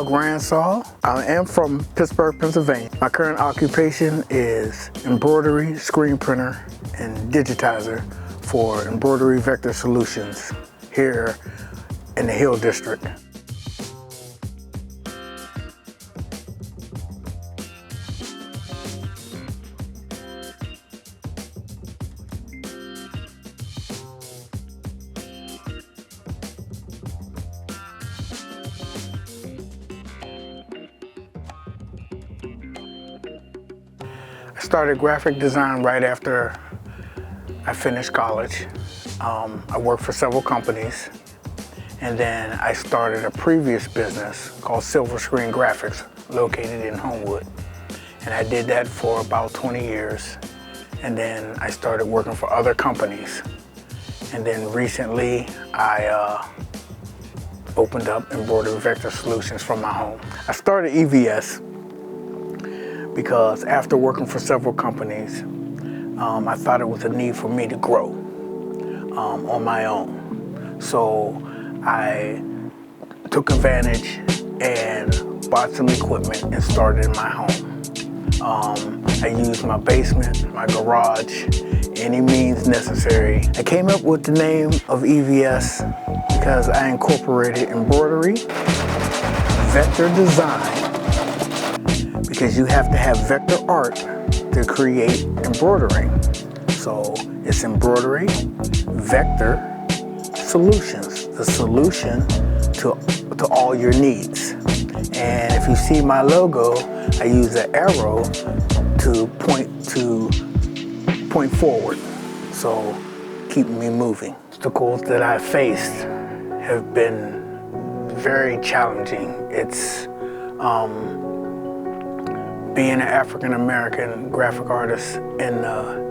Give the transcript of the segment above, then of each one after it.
Doug Ransaw. I am from Pittsburgh, Pennsylvania. My current occupation is embroidery, screen printer, and digitizer for Embroidery Vector Solutions here in the Hill District. I started graphic design right after I finished college. I worked for several companies, and then I started a previous business called Silver Screen Graphics located in Homewood. And I did that for about 20 years. And then I started working for other companies. And then recently I opened up Embroidery Vector Solutions from my home. I started EVS because after working for several companies, I thought it was a need for me to grow on my own. So I took advantage and bought some equipment and started in my home. I used my basement, my garage, any means necessary. I came up with the name of EVS because I incorporated embroidery, vector design, because you have to have vector art to create embroidering. So it's embroidery, vector, solutions, the solution to all your needs. And if you see my logo, I use an arrow to point forward, so keep me moving. Obstacles that I faced have been very challenging. It's being an African-American graphic artist in the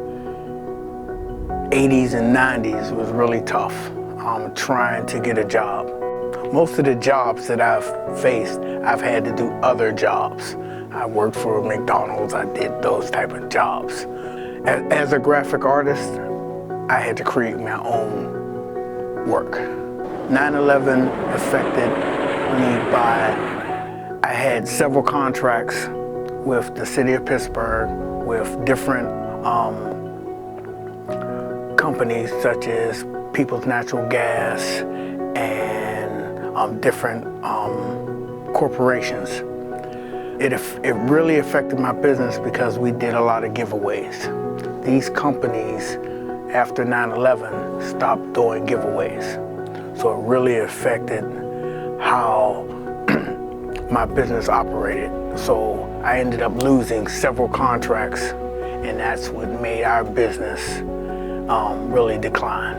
80s and 90s was really tough, trying to get a job. Most of the jobs that I've faced, I've had to do other jobs. I worked for McDonald's, I did those type of jobs. As a graphic artist, I had to create my own work. 9/11 affected me by, I had several contracts with the city of Pittsburgh, with different companies such as People's Natural Gas and different corporations. It really affected my business because we did a lot of giveaways. These companies, after 9/11, stopped doing giveaways. So it really affected how my business operated. So I ended up losing several contracts, and that's what made our business really decline.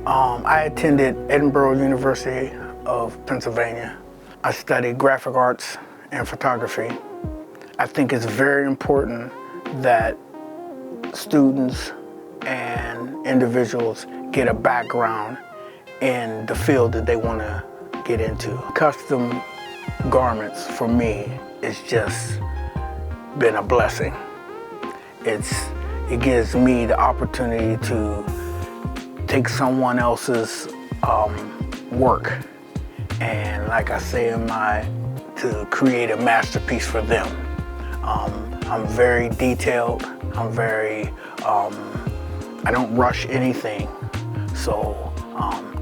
I attended Edinburgh University of Pennsylvania. I studied graphic arts and photography. I think it's very important that students and individuals get a background in the field that they want to get into. Custom garments for me it's just been a blessing. It gives me the opportunity to take someone else's work and, like I say to create a masterpiece for them. I'm very detailed. I don't rush anything. So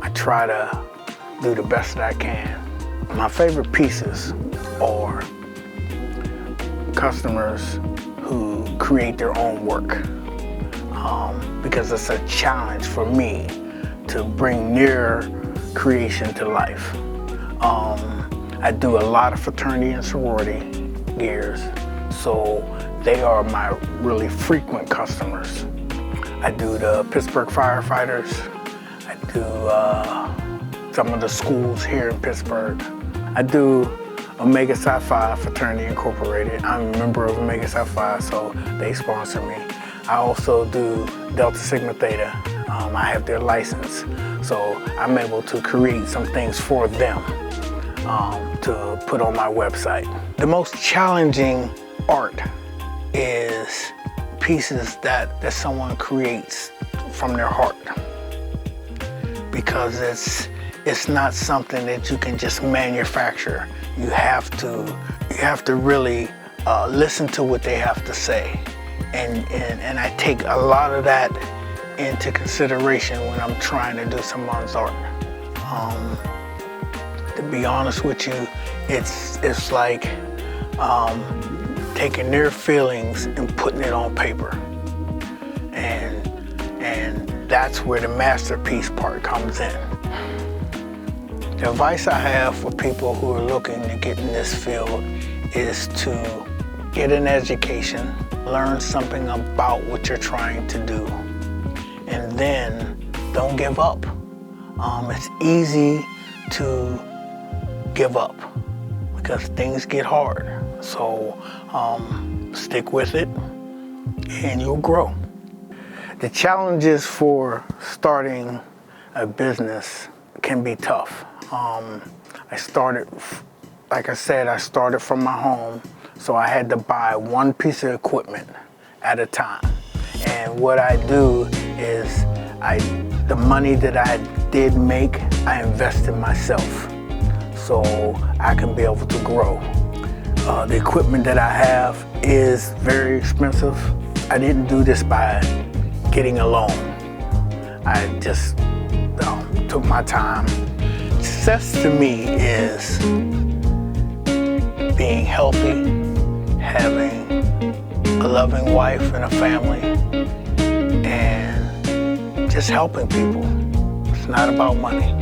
I try to do the best that I can. My favorite pieces are customers who create their own work, because it's a challenge for me to bring their creation to life. I do a lot of fraternity and sorority gears, so they are my really frequent customers. I do the Pittsburgh firefighters. I do some of the schools here in Pittsburgh. I do Omega Psi Phi Fraternity Incorporated. I'm a member of Omega Psi Phi, so they sponsor me. I also do Delta Sigma Theta. I have their license, so I'm able to create some things for them to put on my website. The most challenging art is pieces that someone creates from their heart, because it's not something that you can just manufacture. You have to really listen to what they have to say. And I take a lot of that into consideration when I'm trying to do someone's art. To be honest with you, it's like taking their feelings and putting it on paper. And that's where the masterpiece part comes in. The advice I have for people who are looking to get in this field is to get an education, learn something about what you're trying to do, and then don't give up. It's easy to give up because things get hard. So stick with it and you'll grow. The challenges for starting a business can be tough. I started from my home, so I had to buy one piece of equipment at a time. And what I do is the money that I did make, I invest in myself so I can be able to grow. The equipment that I have is very expensive. I didn't do this by getting a loan. I just took my time. Success to me is being healthy, having a loving wife and a family, and just helping people. It's not about money.